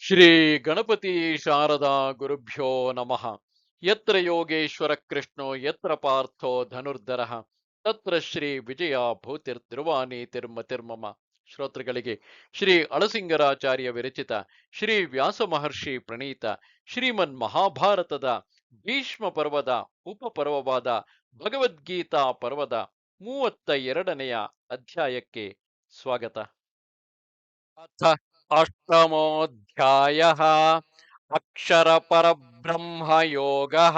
ಶ್ರೀ ಗಣಪತಿ ಶಾರದಾ ಗುರುಭ್ಯೋ ನಮಃ. ಯತ್ರ ಯೋಗೇಶ್ವರ ಕೃಷ್ಣೋ ಯತ್ರ ಪಾರ್ಥೋ ಧನುರ್ಧರಃ ತತ್ರ ಶ್ರೀ ವಿಜಯ ಭೂತಿರ್ತಿರುವಾಣೀತಿರ್ಮತಿರ್ಮಮ. ಶ್ರೋತೃಗಳಿಗೆ ಶ್ರೀ ಅಳಸಿಂಗರಾಚಾರ್ಯ ವಿರಚಿತ ಶ್ರೀ ವ್ಯಾಸ ಮಹರ್ಷಿ ಪ್ರಣೀತ ಶ್ರೀಮನ್ ಮಹಾಭಾರತದ ಭೀಷ್ಮ ಪರ್ವದ ಉಪಪರ್ವವಾದ ಭಗವದ್ಗೀತಾ ಪರ್ವದ 32ನೆಯ ಅಧ್ಯಾಯಕ್ಕೆ ಸ್ವಾಗತ. ಅಥ ಅಷ್ಟಮೋಧ್ಯಾಯಃ ಅಕ್ಷರ ಪರಬ್ರಹ್ಮ ಯೋಗಃ.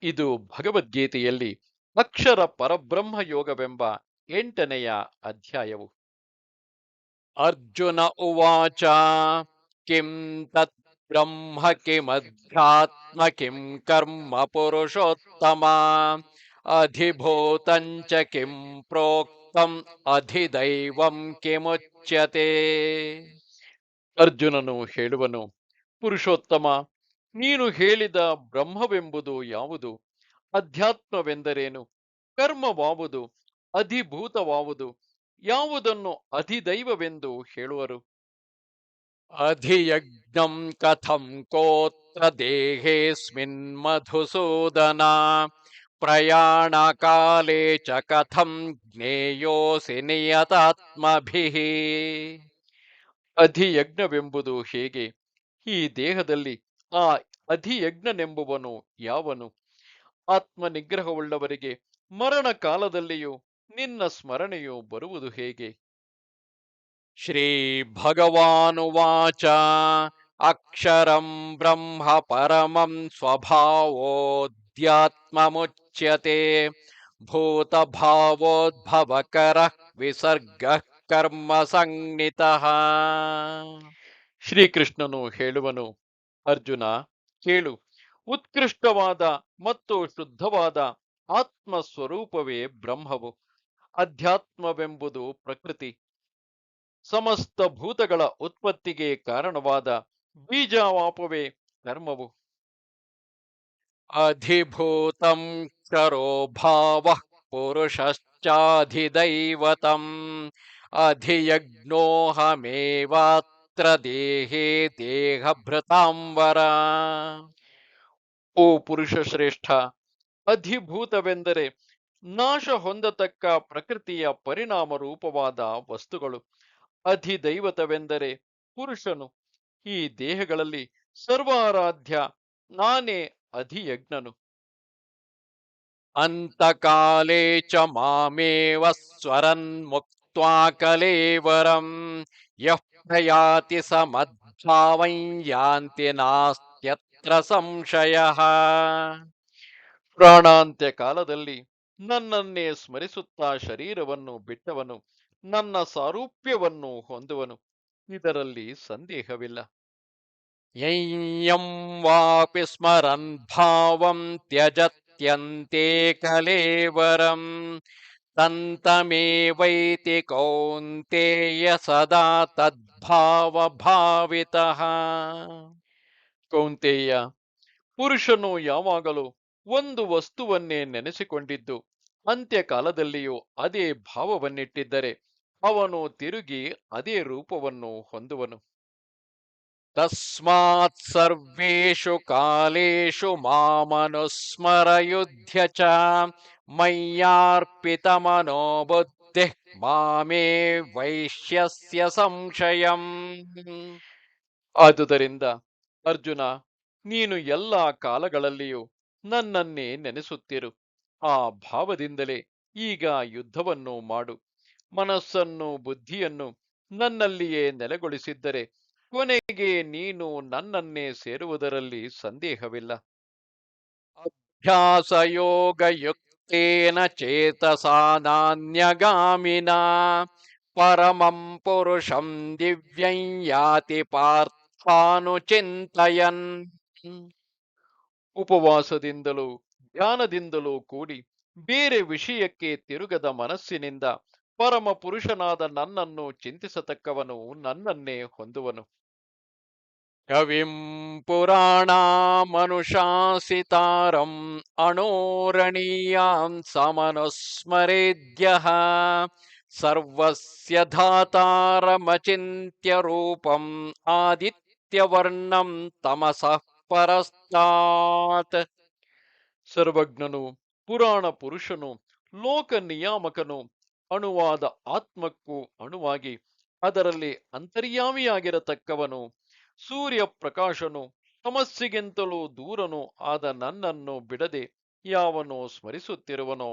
ಇದು ಭಗವದ್ಗೀತೆಯಲ್ಲಿ ಅಕ್ಷರ ಪರಬ್ರಹ್ಮ ಯೋಗವೆಂಬ 8ನೆಯ ಅಧ್ಯಾಯವು. ಅರ್ಜುನ ಉವಾಚ ಕಿಂ ತತ್ ಬ್ರಹ್ಮ ಕಿಮಧ್ಯಾತ್ಮ ಕಿಂ ಕರ್ಮ ಪುರುಷೋತ್ತಮ ಅಧಿಭೂತಂಚ ಕಿಂ ಪ್ರೋಕ್ತಂ ಅಧಿದೈವಂ ಕಿಮುಚ್ಯತೆ. ಅರ್ಜುನನು ಹೇಳುವನು, ಪುರುಷೋತ್ತಮ, ನೀನು ಹೇಳಿದ ಬ್ರಹ್ಮವೆಂಬುದು ಯಾವುದು? ಅಧ್ಯಾತ್ಮವೆಂದರೇನು? ಕರ್ಮವಾವುದು? ಅಧಿಭೂತವಾವುದು? ಯಾವುದನ್ನು ಅಧಿದೈವವೆಂದು ಹೇಳುವರು? ಅಧಿಯಜ್ಞಂ ಕಥಂ ಕೋತ್ರ ದೇಹೇಸ್ಮಿನ್ ಮಧುಸೂದನ ಪ್ರಯಾಣ ಕಾಲೇ ಚ ಕಥಂ ಜ್ಞೇಯೋಸಿ ನಿಯತಾತ್ಮಭಿಃ. ಅಧಿಯಜ್ಞವೆಂಬುದು ಹೇಗೆ? ಈ ದೇಹದಲ್ಲಿ ಆ ಅಧಿಯಜ್ಞನೆಂಬುವನು ಯಾವನು? ಆತ್ಮನಿಗ್ರಹವುಳ್ಳವರಿಗೆ ಮರಣ ಕಾಲದಲ್ಲಿಯೂ ನಿನ್ನ ಸ್ಮರಣೆಯು ಬರುವುದು ಹೇಗೆ? ಶ್ರೀ ಭಗವಾನುವಾಚ ಅಕ್ಷರಂ ಬ್ರಹ್ಮ ಪರಮಂ ಸ್ವಭಾವೋಧ್ಯಾತ್ಮಮುಚ್ಯತೆ ಭೂತಭಾವೋದ್ಭವಕರಃ ವಿಸರ್ಗಃ ಕರ್ಮ ಸಂಜ್ಞಿತಃ. ಶ್ರೀಕೃಷ್ಣನು ಹೇಳುವನು, ಅರ್ಜುನ ಕೇಳು, ಉತ್ಕೃಷ್ಟವಾದ ಮತ್ತು ಶುದ್ಧವಾದ ಆತ್ಮ ಸ್ವರೂಪವೇ ಬ್ರಹ್ಮವು. ಅಧ್ಯಾತ್ಮವೆಂಬುದು ಪ್ರಕೃತಿ. ಸಮಸ್ತ ಭೂತಗಳ ಉತ್ಪತ್ತಿಗೆ ಕಾರಣವಾದ ಬೀಜಾವಾಪವೇ ಕರ್ಮವು. ಅಧಿಭೂತಂ ಕ್ಷರೋ ಭಾವಃ ಪುರುಷಶ್ಚಾಧಿದೈವತಂ ಅಧಿಯಜ್ಞೋಹಮೇವಾತ್ರ ದೇಹೇ ದೇಹಭೃತಾಂಬರ. ಓ ಪುರುಷ ಶ್ರೇಷ್ಠ, ಅಧಿಭೂತವೆಂದರೆ ನಾಶ ಹೊಂದತಕ್ಕ ಪ್ರಕೃತಿಯ ಪರಿಣಾಮ ರೂಪವಾದ ವಸ್ತುಗಳು. ಅಧಿದೈವತವೆಂದರೆ ಪುರುಷನು. ಈ ದೇಹಗಳಲ್ಲಿ ಸರ್ವಾರಾಧ್ಯ ನಾನೇ ಅಧಿಯಜ್ಞನು. ಅಂತಕಾಲೇ ಚ ಮಾಮೇವ ಸ್ವರನ್ ಮುಕ್ತ್ವಾ ಕಲೇವರಂ ಯಃ ಪ್ರಯಾತಿ ಸ ಮದ್ಭಾವಂ ಯಾಂತಿ ನಾಸ್ತ್ಯತ್ರ ಸಂಶಯಃ. ಪ್ರಾಣಾಂತ್ಯ ಕಾಲದಲ್ಲಿ ನನ್ನನ್ನೇ ಸ್ಮರಿಸುತ್ತಾ ಶರೀರವನ್ನು ಬಿಟ್ಟವನು ನನ್ನ ಸಾರೂಪ್ಯವನ್ನು ಹೊಂದುವನು, ಇದರಲ್ಲಿ ಸಂದೇಹವಿಲ್ಲ. ಯಂ ವಾಪಿ ಸ್ಮರನ್ ಭಾವಂ ತ್ಯಜತ್ಯಂತೆ ಕಲೇವರಂ ತಂತಮೇವೈತಿ ಕೌಂತೇಯ ಸದಾ ತದ್ಭಾವ ಭಾವಿತಃ. ಕೌಂತೇಯ, ಪುರುಷನು ಯಾವಾಗಲೂ ಒಂದು ವಸ್ತುವನ್ನೇ ನೆನೆಸಿಕೊಂಡಿದ್ದು ಅಂತ್ಯಕಾಲದಲ್ಲಿಯೂ ಅದೇ ಭಾವವನ್ನಿಟ್ಟಿದ್ದರೆ ಅವನು ತಿರುಗಿ ಅದೇ ರೂಪವನ್ನು ಹೊಂದುವನು. ತಸ್ಮಾತ್ ಸರ್ವೇಷು ಕಾಲೇಷು ಮಾಮನುಸ್ಮರಯುಧ್ಯ ಚ ಮಯ್ಯಾರ್ಪಿತಮನೋ ಬುದ್ಧಿಃ ಮಾಮೇ ವೈಶ್ಯಸ್ಯ ಸಂಶಯಂ. ಆದುದರಿಂದ ಅರ್ಜುನ, ನೀನು ಎಲ್ಲ ಕಾಲಗಳಲ್ಲಿಯೂ ನನ್ನನ್ನೇ ನೆನೆಸುತ್ತಿರು. ಆ ಭಾವದಿಂದಲೇ ಈಗ ಯುದ್ಧವನ್ನು ಮಾಡು. ಮನಸ್ಸನ್ನು ಬುದ್ಧಿಯನ್ನು ನನ್ನಲ್ಲಿಯೇ ನೆಲೆಗೊಳಿಸಿದ್ದರೆ ಕೊನೆಗೆ ನೀನು ನನ್ನನ್ನೇ ಸೇರುವುದರಲ್ಲಿ ಸಂದೇಹವಿಲ್ಲ. ಅಭ್ಯಾಸಯೋಗಯುಕ್ತೇನ ಚೇತಸಾ ನಾನ್ಯಗಾಮಿನಾ ಪರಮಂ ಪುರುಷಂ ದಿವ್ಯಂ ಯಾತಿ ಪಾರ್ಥಾನುಚಿಂತಯನ್. ಉಪವಾಸದಿಂದಲೂ ಧ್ಯಾನದಿಂದಲೂ ಕೂಡಿ ಬೇರೆ ವಿಷಯಕ್ಕೆ ತಿರುಗದ ಮನಸ್ಸಿನಿಂದ ಪರಮ ಪುರುಷನಾದ ನನ್ನನ್ನು ಚಿಂತಿಸತಕ್ಕವನು ನನ್ನನ್ನೇ ಹೊಂದುವನು. ಕವಿಂ ಸರ್ವಸ್ಯ ಧಾತಾರಮಚಿಂತ್ಯ ರೂಪಂ ಆದಿತ್ಯವರ್ಣಂ ತಮಸಃ ಪರಸ್ತಾತ್. ಸರ್ವಜ್ಞನು, ಪುರಾಣ ಪುರುಷನು, ಲೋಕ ನಿಯಾಮಕನು, ಅಣುವಾದ ಆತ್ಮಕ್ಕೂ ಅಣುವಾಗಿ ಅದರಲ್ಲಿ ಅಂತರ್ಯಾಮಿಯಾಗಿರತಕ್ಕವನು, ಸೂರ್ಯ ಪ್ರಕಾಶನು, ತಮಸ್ಸಿಗಿಂತಲೂ ದೂರನು ಆದ ನನ್ನನ್ನು ಬಿಡದೆ ಯಾವನು ಸ್ಮರಿಸುತ್ತಿರುವನೋ.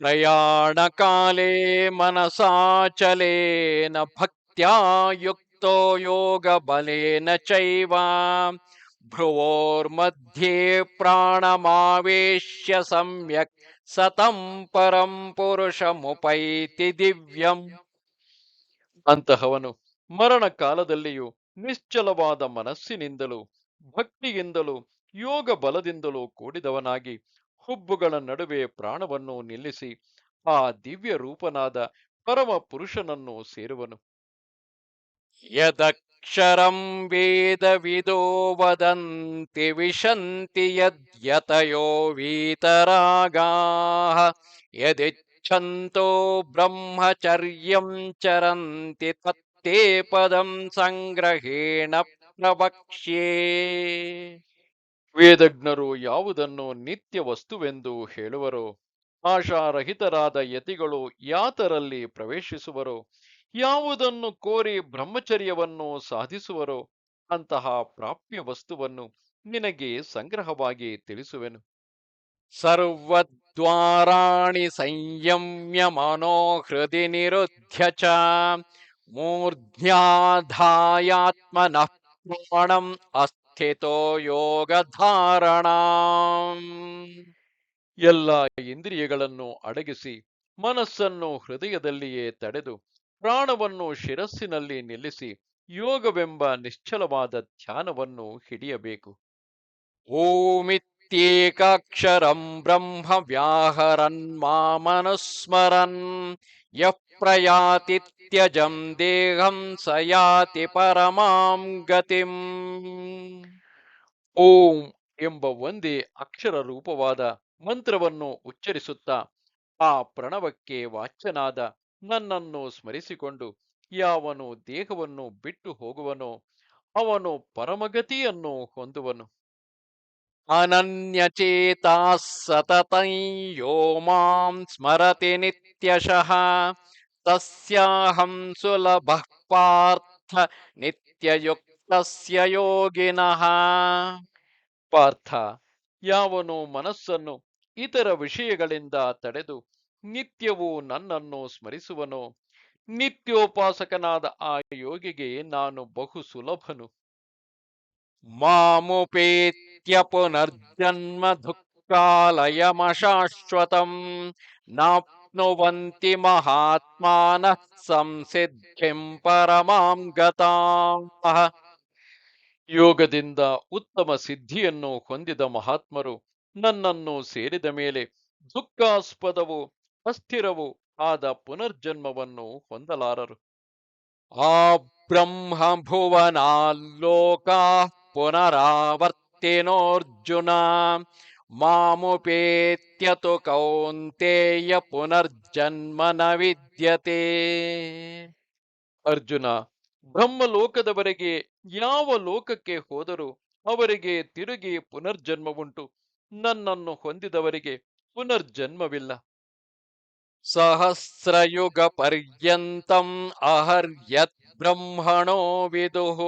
ಪ್ರಯಾಣ ಕಾಲೇ ಮನಸಾಚಲೇನ ಭಕ್ತ್ಯಾ ಯುಕ್ತೋ ಯೋಗ ಬಲೇನ ಚೈವ ಭ್ರುವೋರ್ಮಧ್ಯೆ ಪ್ರಾಣಮಾವೇಶ್ಯ ಸಮ್ಯಕ್ ಸತಂ ಪರಂ ಪುರುಷಮುಪೈತಿ ದಿವ್ಯಂ. ಅಂತಹವನು ಮರಣ ಕಾಲದಲ್ಲಿಯೂ ನಿಶ್ಚಲವಾದ ಮನಸ್ಸಿನಿಂದಲೂ ಭಕ್ತಿಯಿಂದಲೂ ಯೋಗ ಬಲದಿಂದಲೂ ಕೂಡಿದವನಾಗಿ ಹುಬ್ಬುಗಳ ನಡುವೆ ಪ್ರಾಣವನ್ನು ನಿಲ್ಲಿಸಿ ಆ ದಿವ್ಯ ರೂಪನಾದ ಪರಮ ಪುರುಷನನ್ನು ಸೇರುವನು. ಯದಕ್ಷರಂ ವೇದವಿದೋ ವದಂತಿ ವಿಶಂತಿ ಯದ್ಯತಯೋ ವೀತರಾಗಾಃ ಯದಿಚ್ಛಂತೋ ಬ್ರಹ್ಮಚರ್ಯಂ ಚರಂತಿ ತತ್ತೇ ಪದಂ ಸಂಗ್ರಹೇಣ ಪ್ರವಕ್ಷ್ಯೆ. ವೇದಜ್ಞರು ಯಾವುದನ್ನು ನಿತ್ಯ ವಸ್ತುವೆಂದು ಹೇಳುವರೋ, ಆಶಾರಹಿತರಾದ ಯತಿಗಳು ಯಾತರಲ್ಲಿ ಪ್ರವೇಶಿಸುವರೋ, ಯಾವುದನ್ನು ಕೋರಿ ಬ್ರಹ್ಮಚರ್ಯವನ್ನು ಸಾಧಿಸುವರೋ ಅಂತಹ ಪ್ರಾಪ್ಯ ವಸ್ತುವನ್ನು ನಿನಗೆ ಸಂಗ್ರಹವಾಗಿ ತಿಳಿಸುವೆನು. ಸರ್ವದ್ವಾರಾಣಿ ಸಂಯಮ್ಯ ಮನೋಹೃದಿ ನಿರುದ್ಧ್ಯ ಚ ಮೂರ್ಧ್ಯಾಧಾಯಾತ್ಮನಃ ಪ್ರಾಣಂ ಅಸ್ಥಿತೋ ಯೋಗಧಾರಣಾಂ. ಎಲ್ಲ ಇಂದ್ರಿಯಗಳನ್ನು ಅಡಗಿಸಿ ಮನಸ್ಸನ್ನು ಹೃದಯದಲ್ಲಿಯೇ ತಡೆದು ಪ್ರಾಣವನ್ನು ಶಿರಸ್ಸಿನಲ್ಲಿ ನಿಲ್ಲಿಸಿ ಯೋಗವೆಂಬ ನಿಶ್ಚಲವಾದ ಧ್ಯಾನವನ್ನು ಹಿಡಿಯಬೇಕು. ಓಮಿತ್ಯೇಕಾಕ್ಷರಂ ಬ್ರಹ್ಮ ವ್ಯಾಹರನ್ ಮಾಮನುಸ್ಮರನ್ ಯಃ ಪ್ರಯಾತಿ ತ್ಯಜಂ ದೇಹಂ ಸ ಯಾತಿ ಪರಮಾಂ ಗತಿಂ. ಓಂ ಎಂಬ ಒಂದೇ ಅಕ್ಷರ ರೂಪವಾದ ಮಂತ್ರವನ್ನು ಉಚ್ಚರಿಸುತ್ತಾ ಆ ಪ್ರಣವಕ್ಕೆ ವಾಚ್ಯನಾದ ನನ್ನನ್ನು ಸ್ಮರಿಸಿಕೊಂಡು ಯಾವನು ದೇಹವನ್ನು ಬಿಟ್ಟು ಹೋಗುವನೋ ಅವನು ಪರಮಗತಿಯನ್ನು ಹೊಂದುವನು. ಅನನ್ಯಚೇತಾಃ ಸತತಂ ಯೋ ಮಾಂ ಸ್ಮರತಿ ನಿತ್ಯಶಃ ತಸ್ಯಾಹಂ ಸುಲಭಃ ಪಾರ್ಥ ನಿತ್ಯಯುಕ್ತಸ್ಯ ಯೋಗಿನಃ. ಪಾರ್ಥ, ಯಾವನು ಮನಸ್ಸನ್ನು ಇತರ ವಿಷಯಗಳಿಂದ ತಡೆದು ನಿತ್ಯವೂ ನನ್ನನ್ನು ಸ್ಮರಿಸುವನೋ ನಿತ್ಯೋಪಾಸಕನಾದ ಆ ಯೋಗಿಗೆ ನಾನು ಬಹು ಸುಲಭನು. ಮಾಮುಪೇತ್ಯ ಪುನರ್ಜನ್ಮ ದುಃಖಾಲಯಮಶಾಶ್ವತಂ ನಾಪ್ನುವಂತಿ ಮಹಾತ್ಮಾನಃ ಸಂಸಿದ್ಧಿಂ ಪರಮಾಂ ಗತಾಃ. ಯೋಗದಿಂದ ಉತ್ತಮ ಸಿದ್ಧಿಯನ್ನು ಹೊಂದಿದ ಮಹಾತ್ಮರು ನನ್ನನ್ನು ಸೇರಿದ ಮೇಲೆ ದುಃಖಾಸ್ಪದವೂ ಅಸ್ಥಿರವೂ ಆದ ಪುನರ್ಜನ್ಮವನ್ನು ಹೊಂದಲಾರರು. ಆ ಬ್ರಹ್ಮ ಭುವನಾಲ್ಲೋಕಾಃ ಪುನರಾವರ್ತಿನೋರ್ಜುನ ಮಾಮುಪೇತ್ಯತು ಕೌಂತೇಯ ಪುನರ್ಜನ್ಮ ನ ವಿದ್ಯತೆ. ಅರ್ಜುನ, ಬ್ರಹ್ಮಲೋಕದವರೆಗೆ ಯಾವ ಲೋಕಕ್ಕೆ ಹೋದರೂ ಅವರಿಗೆ ತಿರುಗಿ ಪುನರ್ಜನ್ಮವುಂಟು. ನನ್ನನ್ನು ಹೊಂದಿದವರಿಗೆ ಪುನರ್ಜನ್ಮವಿಲ್ಲ. ಸಹಸ್ರಯುಗ ಪರ್ಯಂತಂ ಅಹರ್ಯತ್ ಬ್ರಹ್ಮಣೋ ವಿದುಃ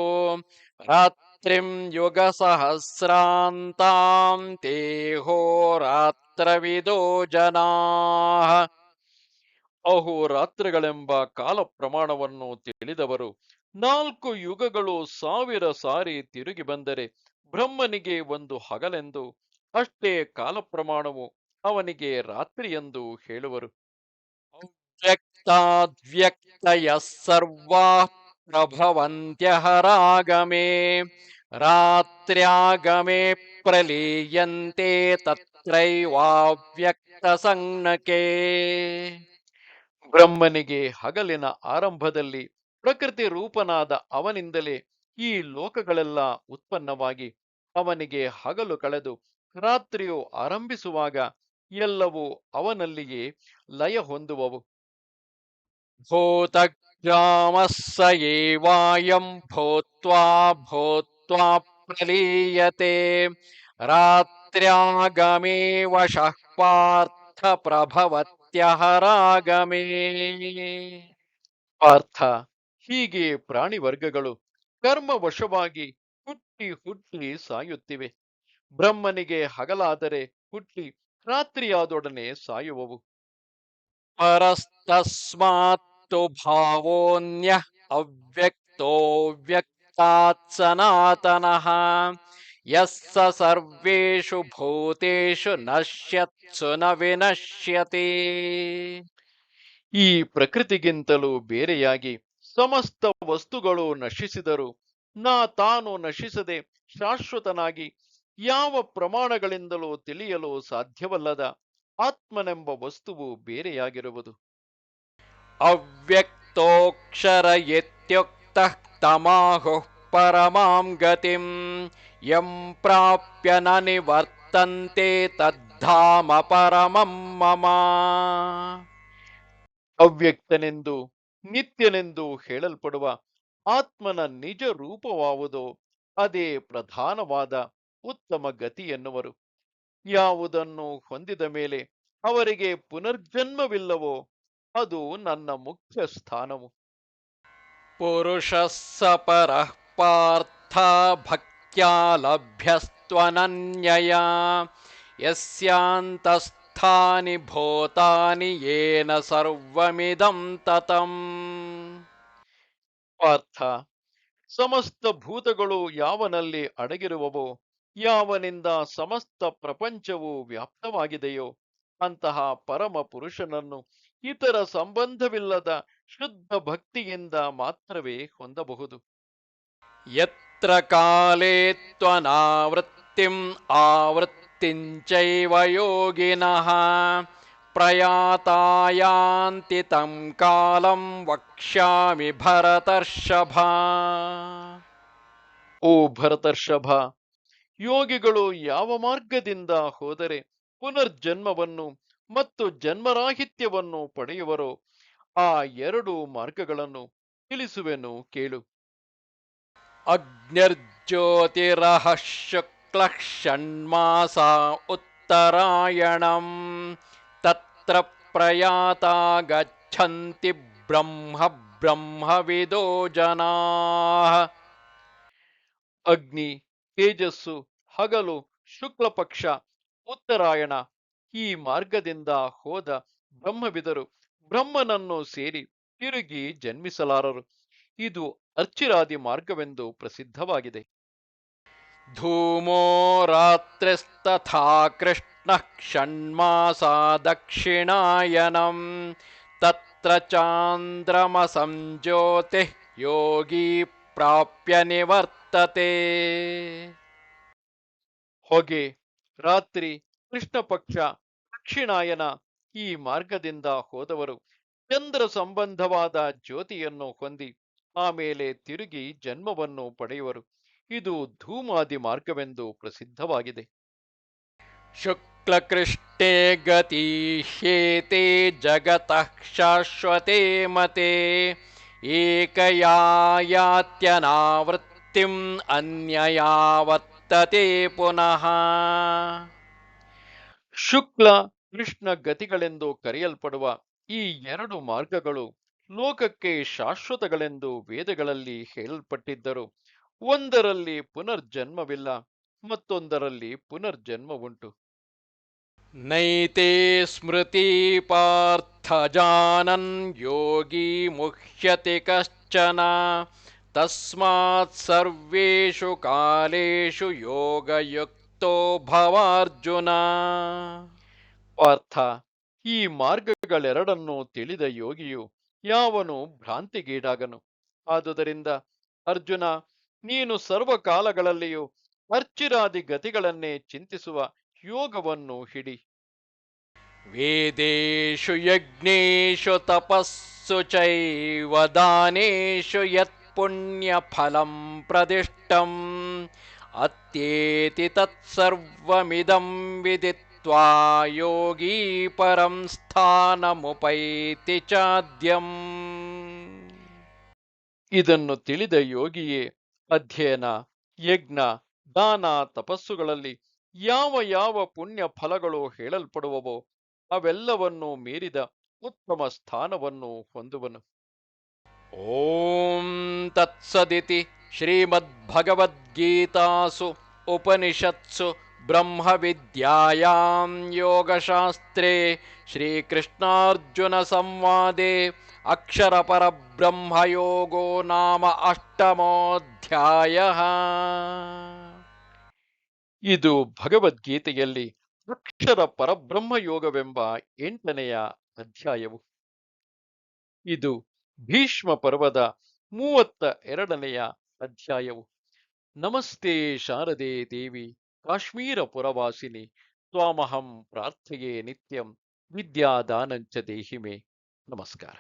ರಾತ್ರಿಂ ಯುಗ ಸಹಸ್ರಾಂತಾಂ ತೇಹೋ ರಾತ್ರವಿದೋ ಜನಾಃ. ಅಹೋರಾತ್ರಗಳೆಂಬ ಕಾಲ ಪ್ರಮಾಣವನ್ನು ತಿಳಿದವರು 4 ಯುಗಗಳು 1000 ಸಾರಿ ತಿರುಗಿ ಬಂದರೆ ಬ್ರಹ್ಮನಿಗೆ ಒಂದು ಹಗಲೆಂದು, ಅಷ್ಟೇ ಕಾಲ ಪ್ರಮಾಣವು ಅವನಿಗೆ ರಾತ್ರಿ ಎಂದು ಹೇಳುವರು. ವ್ಯಕ್ತಾದ್ವ್ಯಕ್ತಯಃ ಸರ್ವಾಃ ಪ್ರಭವಂತ್ಯಹರಾಗಮೇ ರಾತ್ರ್ಯಾಗಮೇ ಪ್ರಲೀಯಂತೆ ತತ್ರೈವಾವ್ಯಕ್ತ ಸಂಜ್ಞಕೆ. ಬ್ರಹ್ಮನಿಗೆ ಹಗಲಿನ ಆರಂಭದಲ್ಲಿ ಪ್ರಕೃತಿ ರೂಪನಾದ ಅವನಿಂದಲೇ ಈ ಲೋಕಗಳೆಲ್ಲ ಉತ್ಪನ್ನವಾಗಿ ಅವನಿಗೆ ಹಗಲು ಕಳೆದು ರಾತ್ರಿಯು ಆರಂಭಿಸುವಾಗ ಎಲ್ಲವೂ ಅವನಲ್ಲಿಯೇ ಲಯ ಹೊಂದುವವು. भूतग्रामः स एवायं भूत्वा भूत्वा प्रलीयते रात्र्यागमे वशः पार्थ प्रभवत्यः रागमे. ಪಾರ್ಥ, ಹೀಗೆ ಪ್ರಾಣಿ ವರ್ಗಗಳು ಕರ್ಮವಶವಾಗಿ ಹುಟ್ಟಿ ಹುಟ್ಟಿ ಸಾಯುತ್ತಿವೆ. ಬ್ರಹ್ಮನಿಗೆ ಹಗಲಾದರೆ ಹುಟ್ಟಿ ರಾತ್ರಿಯಾದೊಡನೆ ಸಾಯುವವು. परस्तस्मात्तु भावोऽन्यः अव्यक्तो व्यक्तात् सनातनः यः स सर्वेषु भूतेषु नश्यत्सु न विनश्यति. ಈ ಪ್ರಕೃತಿಗಿಂತಲೂ ಬೇರೆಯಾಗಿ ಸಮಸ್ತ ವಸ್ತುಗಳು ನಶಿಸಿದರು ತಾನು ನಶಿಸದೆ ಶಾಶ್ವತನಾಗಿ ಯಾವ ಪ್ರಮಾಣಗಳಿಂದಲೂ ತಿಳಿಯಲು ಸಾಧ್ಯವಲ್ಲದ ಆತ್ಮನೆಂಬ ವಸ್ತುವು ಬೇರೆಯಾಗಿರುವುದು. अव्यक्तोऽक्षर इत्युक्तः तमाहुः परमां गतिं यं प्राप्य न निवर्तन्ते तद्धाम परमं मम. ಅವ್ಯಕ್ತನೆಂದು ನಿತ್ಯನೆಂದು ಹೇಳಲ್ಪಡುವ ಆತ್ಮನ ನಿಜ ರೂಪವಾವುದೋ ಅದೇ ಪ್ರಧಾನವಾದ ಉತ್ತಮ ಗತಿ ಎನ್ನುವರು. ಯಾವುದನ್ನು ಹೊಂದಿದ ಮೇಲೆ ಅವರಿಗೆ ಪುನರ್ಜನ್ಮವಿಲ್ಲವೋ ಅದು ನನ್ನ ಮುಖ್ಯ ಸ್ಥಾನವು. पुरुषः स परः पार्थ भक्त्या लभ्यस्त्वनन्यया यस्यान्तस्थानि भूतानि येन सर्वमिदं ततम्. ಪಾರ್ಥ, ಸಮಸ್ತ ಭೂತಗಳು ಯಾವನಲ್ಲಿ ಅಡಗಿರುವವೋ, ಯಾವನಿಂದ ಸಮಸ್ತ ಪ್ರಪಂಚವು ವ್ಯಾಪ್ತವಾಗಿದೆಯೋ ಅಂತಹ ಪರಮ ಪುರುಷನನ್ನು ಇತರ ಸಂಬಂಧವಿಲ್ಲದ ಶುದ್ಧ ಭಕ್ತಿಯಿಂದ ಮಾತ್ರವೇ ಹೊಂದಬಹುದು. यत्र काले त्वनावृत्तिम् आवृत्तिञ्चैव योगिनः प्रयाता यान्ति तं कालं वक्ष्यामि भरतर्षभ. ಓ ಭರತರ್ಷಭ, ಯೋಗಿಗಳು ಯಾವ ಮಾರ್ಗದಿಂದ ಹೋದರೆ ಪುನರ್ಜನ್ಮವನ್ನು ಮತ್ತು ಜನ್ಮರಾಹಿತ್ಯವನ್ನು ಪಡೆಯುವರೋ ಆ ಎರಡು ಮಾರ್ಗಗಳನ್ನು ತಿಳಿಸುವೆನು ಕೇಳು. अग्निर्ज्योतिरः शुक्लः षण्मासा उत्तरायणम् तत्र प्रयाता गच्छन्ति ब्रह्म ब्रह्मविदो जनाः. ಅಗ್ನಿ, ತೇಜಸ್ಸು, ಹಗಲು, ಶುಕ್ಲಪಕ್ಷ, ಉತ್ತರಾಯಣ ಈ ಮಾರ್ಗದಿಂದ ಹೋದ ಬ್ರಹ್ಮವಿದರು ಬ್ರಹ್ಮನನ್ನು ಸೇರಿ ತಿರುಗಿ ಜನ್ಮಿಸಲಾರರು. ಇದು ಅರ್ಚಿರಾದಿ ಮಾರ್ಗವೆಂದು ಪ್ರಸಿದ್ಧವಾಗಿದೆ. धूमो रात्रिस्तथा कृष्णः षण्मासा दक्षिणायनम् तत्र चान्द्रमसं ज्योतिः योगी प्राप्य निवर्तते. ಹೊಗೆ, ರಾತ್ರಿ, ಕೃಷ್ಣ ಪಕ್ಷ, ದಕ್ಷಿಣಾಯನ ಈ ಮಾರ್ಗದಿಂದ ಹೋದವರು ಚಂದ್ರ ಸಂಬಂಧವಾದ ಜ್ಯೋತಿಯನ್ನು ಹೊಂದಿ ಆಮೇಲೆ ತಿರುಗಿ ಜನ್ಮವನ್ನು ಪಡೆಯುವರು. ಇದು ಧೂಮಾದಿ ಮಾರ್ಗವೆಂದು ಪ್ರಸಿದ್ಧವಾಗಿದೆ. शुक्लकृष्णे गतीह्येते जगतः शाश्वते मते एकया यात्यनावृत्तिम् अन्यया वर्तते पुनः. ಶುಕ್ಲ ಕೃಷ್ಣ ಗತಿಗಳೆಂದು ಕರೆಯಲ್ಪಡುವ ಈ ಎರಡು ಮಾರ್ಗಗಳು ಲೋಕಕ್ಕೆ ಶಾಶ್ವತಗಳೆಂದು ವೇದಗಳಲ್ಲಿ ಹೇಳಲ್ಪಟ್ಟಿದ್ದರು. ಒಂದರಲ್ಲಿ ಪುನರ್ಜನ್ಮವಿಲ್ಲ, ಮತ್ತೊಂದರಲ್ಲಿ ಪುನರ್ಜನ್ಮ ಉಂಟು. नैते स्मृति पार्थ जानन् योगी मुह्यति कश्चन तस्मात् सर्वेषु कालेषु योगयुक्तो भवार्जुन. ಪಾರ್ಥ, ಈ ಮಾರ್ಗಗಳೆರಡನ್ನು ತಿಳಿದ ಯೋಗಿಯು ಯಾವನು ಭ್ರಾಂತಿಗೀಡಾಗನು. ಆದುದರಿಂದ ಅರ್ಜುನ, ನೀನು ಸರ್ವಕಾಲಗಳಲ್ಲಿಯೂ ಅರ್ಚಿರಾದಿ ಗತಿಗಳನ್ನೇ ಚಿಂತಿಸುವ ಯೋಗವನ್ನು ಹಿಡಿ. वेदेषु यज्ञेषु तपस्सु चैव दानेषु यत्पुण्यफलं प्रदिष्टम् अत्येति तत्सर्वमिदं विदित्वा ವಿದಿತ್ವಾ ಯೋಗಿ ಪರಂ ಸ್ಥಾನಮುಪೈತಿ ಚಾದ್ಯಂ. ಇದನ್ನು ತಿಳಿದ ಯೋಗಿಯೇ ಅಧ್ಯಯನ, ಯಜ್ಞ, ದಾನ, ತಪಸ್ಸುಗಳಲ್ಲಿ ಯಾವ ಯಾವ ಪುಣ್ಯ ಫಲಗಳು ಹೇಳಲ್ಪಡುವವೋ ಅವೆಲ್ಲವನ್ನೂ ಮೀರಿದ ಉತ್ತಮ ಸ್ಥಾನವನ್ನು ಹೊಂದುವನು. ಓಂ ತತ್ಸದಿತಿ ಶ್ರೀಮದ್ಭಗವದ್ಗೀತಾಸು ಉಪನಿಷತ್ಸು ಬ್ರಹ್ಮವಿದ್ಯಾಯಾಂ ಯೋಗಶಾಸ್ತ್ರೇ ಶ್ರೀಕೃಷ್ಣಾರ್ಜುನ ಸಂವಾದೆ ಅಕ್ಷರಪರಬ್ರಹ್ಮಯೋಗೋ ನಾಮ ಅಷ್ಟಮೋಧ್ಯಾಯಃ. ಇದು ಭಗವದ್ಗೀತೆಯಲ್ಲಿ ಅಕ್ಷರ ಪರಬ್ರಹ್ಮ ಯೋಗವೆಂಬ 8ನೆಯ ಅಧ್ಯಾಯವು. ಇದು ಭೀಷ್ಮ ಪರ್ವದ 32ನೆಯ ಅಧ್ಯಾಯವು. ನಮಸ್ತೆ ಶಾರದೆ ದೇವಿ ಕಾಶ್ಮೀರ ಪುರವಾಸಿನಿ ತ್ವಾಮಹಂ ಪ್ರಾರ್ಥಯೇ ನಿತ್ಯಂ ವಿದ್ಯಾದಾನಂಚ ದೇಹಿಮೆ. ನಮಸ್ಕಾರ.